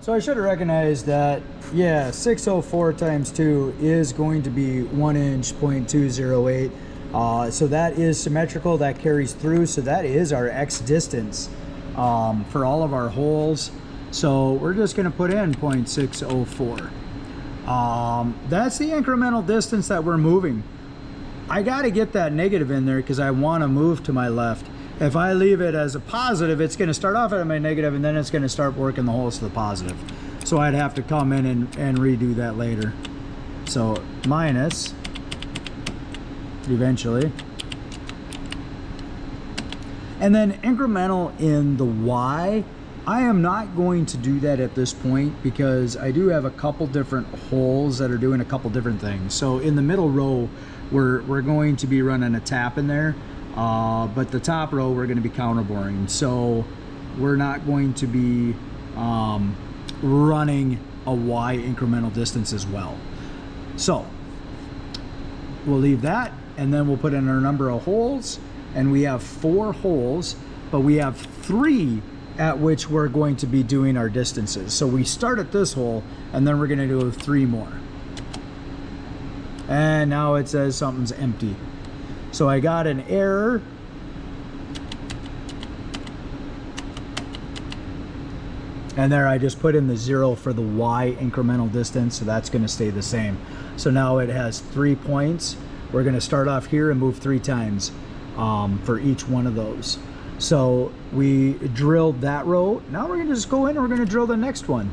So I should have recognized that, yeah, 604 times 2 is going to be 1 inch, 0.208. So that is symmetrical, that carries through. So that is our X distance for all of our holes. So we're just going to put in 0.604. That's the incremental distance that we're moving. I got to get that negative in there because I want to move to my left. If I leave it as a positive, it's going to start off at my negative and then it's going to start working the holes to the positive. So I'd have to come in and redo that later. So minus, eventually. And then incremental in the Y, I am not going to do that at this point because I do have a couple different holes that are doing a couple different things. So in the middle row, we're going to be running a tap in there. But the top row we're going to be counter boring, so we're not going to be running a Y incremental distance as well. So we'll leave that, and then we'll put in our number of holes, and we have 4 holes, but we have 3 at which we're going to be doing our distances. So we start at this hole, and then we're going to do 3 more. And now it says something's empty. So I got an error. And there I just put in the 0 for the Y incremental distance, so that's going to stay the same. So now it has 3 points. We're going to start off here and move 3 times for each one of those. So we drilled that row. Now we're going to just go in and we're going to drill the next one.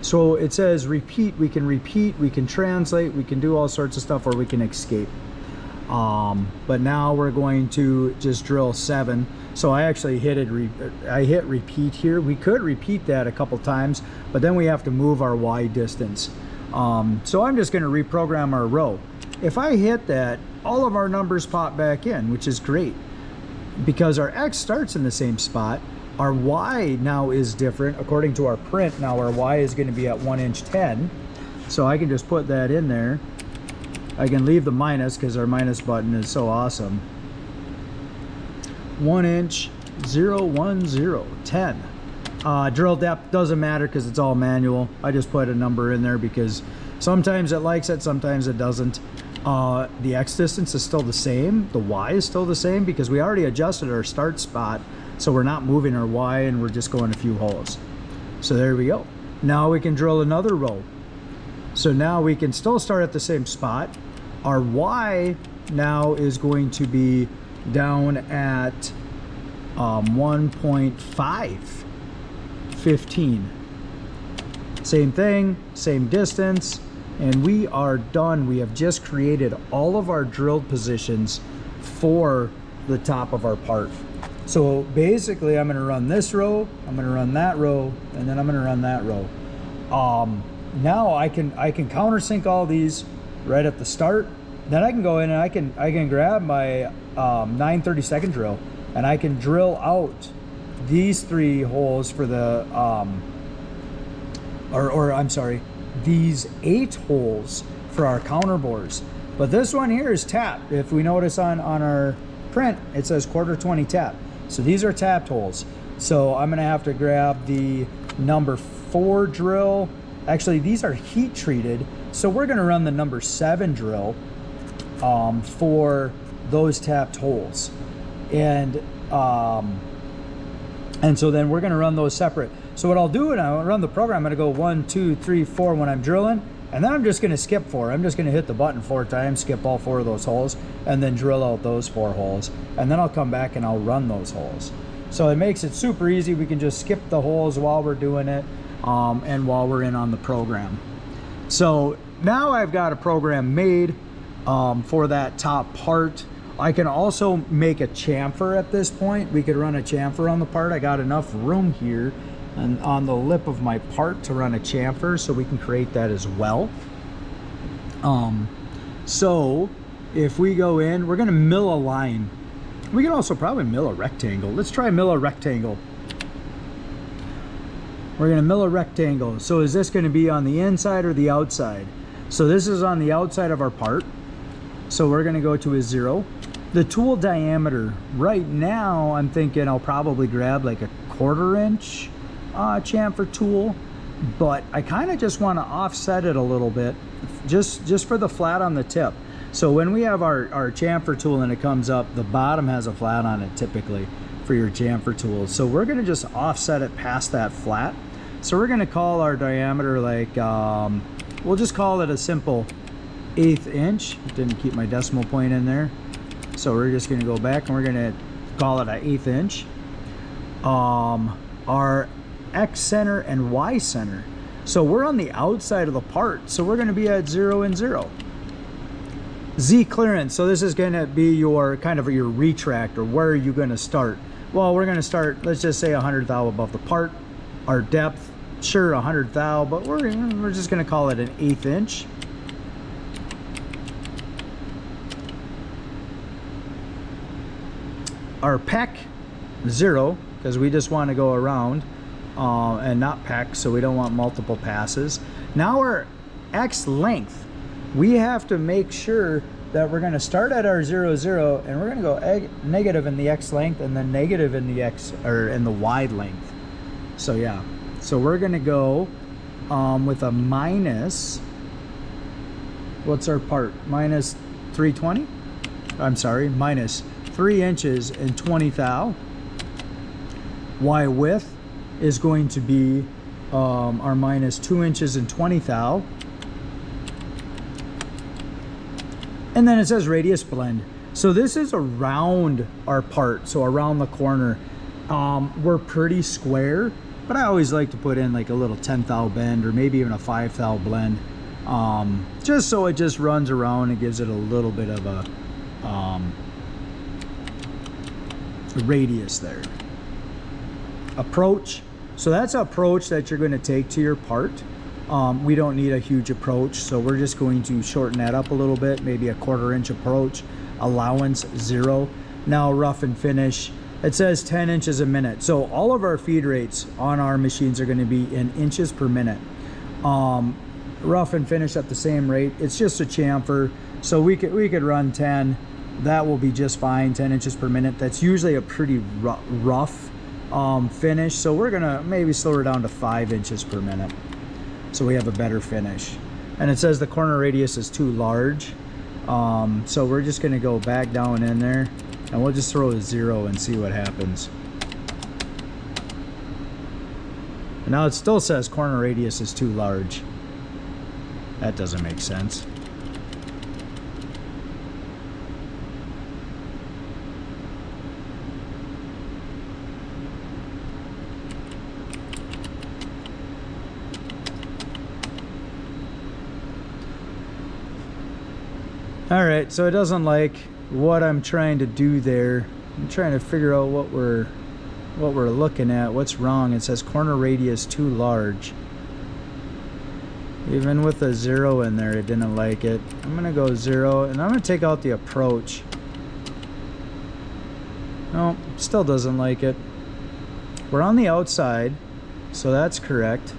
So it says repeat, we can translate, we can do all sorts of stuff, or we can escape. But now we're going to just drill 7. So I actually hit repeat here. We could repeat that a couple times, but then we have to move our Y distance. So I'm just going to reprogram our row. If I hit that, all of our numbers pop back in, which is great because our X starts in the same spot. Our Y now is different according to our print. Now our Y is going to be at 1 inch 10. So I can just put that in there. I can leave the minus because our minus button is so awesome. 1 inch 0 1 0 10. Drill depth doesn't matter because it's all manual. I just put a number in there because sometimes it likes it, sometimes it doesn't. The X distance is still the same. The Y is still the same because we already adjusted our start spot. So we're not moving our Y and we're just going a few holes. So there we go. Now we can drill another row. So now we can still start at the same spot. Our Y now is going to be down at 1.515. Same thing, same distance, and we are done. We have just created all of our drilled positions for the top of our part. So basically I'm going to run this row, I'm going to run that row, and then I'm going to run that row. Now I can countersink all these right at the start. Then I can go in and I can grab my 9/32 drill and I can drill out these 3 holes for the I'm sorry, these 8 holes for our counter bores. But this one here is tapped. If we notice on our print, it says 1/4 tap. So these are tapped holes. So I'm gonna have to grab the number 4 drill. Actually, these are heat treated. So we're gonna run the number 7 drill for those tapped holes. And so then we're gonna run those separate. So what I'll do when I run the program, I'm gonna go 1 2 3 4 when I'm drilling, and then I'm just gonna skip 4. I'm just gonna hit the button 4 times, skip all 4 of those holes, and then drill out those 4 holes. And then I'll come back and I'll run those holes. So it makes it super easy. We can just skip the holes while we're doing it and while we're in on the program. So now I've got a program made for that top part. I can also make a chamfer at this point. We could run a chamfer on the part. I got enough room here and on the lip of my part to run a chamfer, so we can create that as well. So if we go in, we're gonna mill a line. We can also probably mill a rectangle. Let's try mill a rectangle. We're gonna mill a rectangle. So is this gonna be on the inside or the outside? So this is on the outside of our part. So we're gonna go to a 0. The tool diameter, right now I'm thinking I'll probably grab like a 1/4 inch chamfer tool. but I kind of just want to offset it a little bit, just for the flat on the tip. So when we have our chamfer tool and it comes up, the bottom has a flat on it typically for your chamfer tools. So we're going to just offset it past that flat. So we're going to call our diameter like, we'll just call it a simple 1/8 inch. Didn't keep my decimal point in there. So we're just going to go back and we're going to call it an 1/8 inch. Our X center and Y center. So we're on the outside of the part. So we're going to be at 0 and 0. Z clearance. So this is going to be your kind of your retract, or where are you going to start? Well, we're going to start, let's just say 100 thou above the part. Our depth, sure, 100 thou, but we're just going to call it an 1/8 inch. Our peck, 0, because we just want to go around and not peck, so we don't want multiple passes. Now our X length, we have to make sure that we're going to start at our 0, 0, and we're going to go negative in the X length and then negative in the X, or in the Y length. So yeah, so we're going to go with a minus, what's our part? Minus 320? I'm sorry, minus 3 inches and 20 thou. Y width is going to be our minus 2 inches and 20 thou. And then it says radius blend. So this is around our part, so around the corner. We're pretty square, but I always like to put in like a little 10 thou bend, or maybe even a 5 thou blend, just so it just runs around and gives it a little bit of a radius there. Approach. So that's an approach that you're going to take to your part. We don't need a huge approach, so we're just going to shorten that up a little bit, maybe a 1/4 inch approach. Allowance 0. Now rough and finish, it says 10 inches a minute. So all of our feed rates on our machines are going to be in inches per minute. Rough and finish at the same rate. It's just a chamfer, so we could run 10. That will be just fine. 10 inches per minute. That's usually a pretty rough finish, so we're gonna maybe slow her down to 5 inches per minute, so we have a better finish. And it says the corner radius is too large, so we're just gonna go back down in there and we'll just throw a 0 and see what happens. And now it still says corner radius is too large. That doesn't make sense. Alright, so it doesn't like what I'm trying to do there. I'm trying to figure out what we're looking at. What's wrong? It says corner radius too large. Even with a 0 in there, it didn't like it. I'm gonna go 0, and I'm gonna take out the approach. No, still doesn't like it. We're on the outside, so that's correct.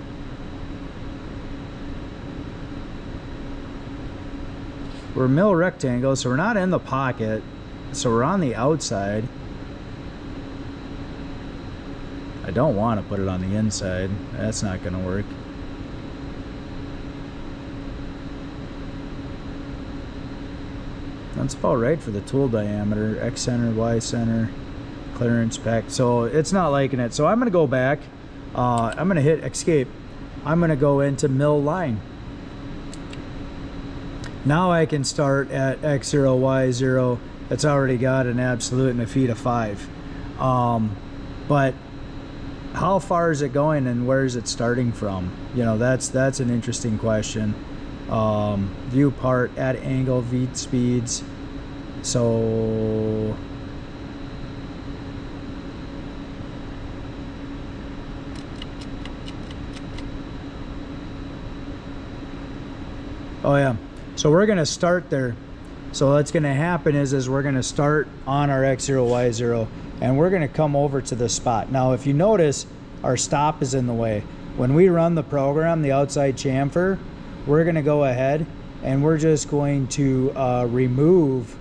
We're mill rectangle, so we're not in the pocket, so we're on the outside. I don't want to put it on the inside. That's not going to work. That's about right for the tool diameter. X center, Y center, clearance, peck. So it's not liking it. So I'm going to go back. I'm going to hit escape. I'm going to go into mill line. Now I can start at X0, Y0. It's already got an absolute and a feet of 5. But how far is it going and where is it starting from? You know, that's an interesting question. View part, add angle, feed speeds. So oh yeah, so we're gonna start there. So what's gonna happen is we're gonna start on our X0, Y0, and we're gonna come over to the spot. Now if you notice, our stop is in the way. When we run the program, the outside chamfer, we're gonna go ahead and we're just going to remove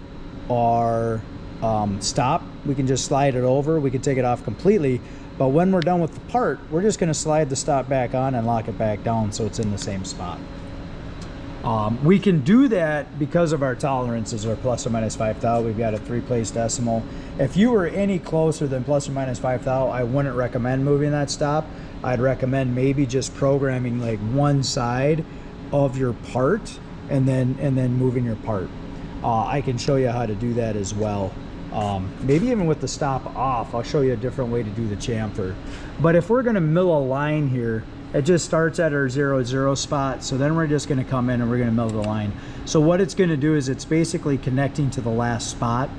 our stop. We can just slide it over. We can take it off completely, But when we're done with the part, we're just going to slide the stop back on and lock it back down so it's in the same spot. We can do that because of our tolerances are plus or minus 5 thou. We've got a 3-place decimal. If you were any closer than plus or minus 5 thou, I wouldn't recommend moving that stop. I'd recommend maybe just programming like one side of your part and then moving your part. I can show you how to do that as well. Maybe even with the stop off, I'll show you a different way to do the chamfer. But if we're going to mill a line here, it just starts at our 0, 0 spot. So then we're just going to come in and we're going to mill the line. So what it's going to do is it's basically connecting to the last spot.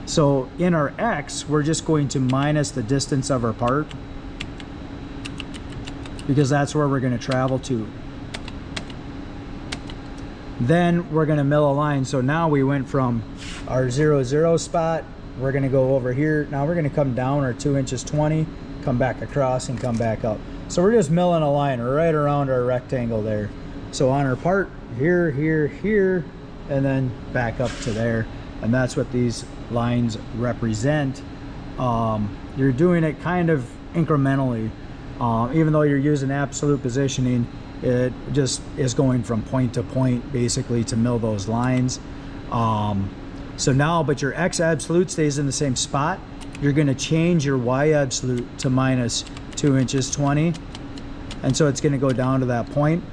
So in our X, we're just going to minus the distance of our part, because that's where we're going to travel to. Then we're going to mill a line. So now we went from our 0, 0 spot. We're going to go over here. Now we're going to come down our 2 inches 20, come back across and come back up. So we're just milling a line right around our rectangle there. So on our part, here, here, here, and then back up to there. And that's what these lines represent. You're doing it kind of incrementally. Even though you're using absolute positioning, it just is going from point to point basically to mill those lines. So now, but your X absolute stays in the same spot. You're going to change your Y absolute to minus 2 inches 20, and so it's going to go down to that point.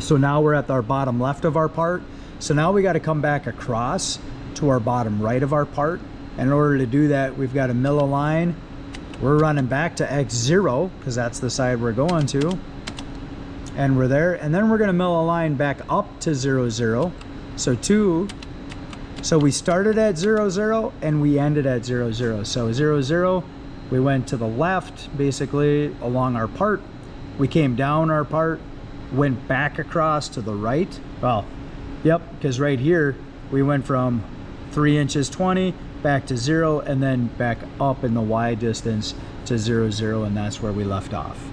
So now we're at our bottom left of our part. So now we got to come back across to our bottom right of our part. And in order to do that, we've got to mill a line. We're running back to X0 because that's the side we're going to, and we're there. And then we're going to mill a line back up to 0, 0. So 2. So we started at 0, 0 and we ended at 0, 0. So 0, 0, we went to the left basically along our part. We came down our part, went back across to the right. Well, yep, because right here we went from 3 inches 20 back to 0 and then back up in the Y distance to 0, 0, and that's where we left off.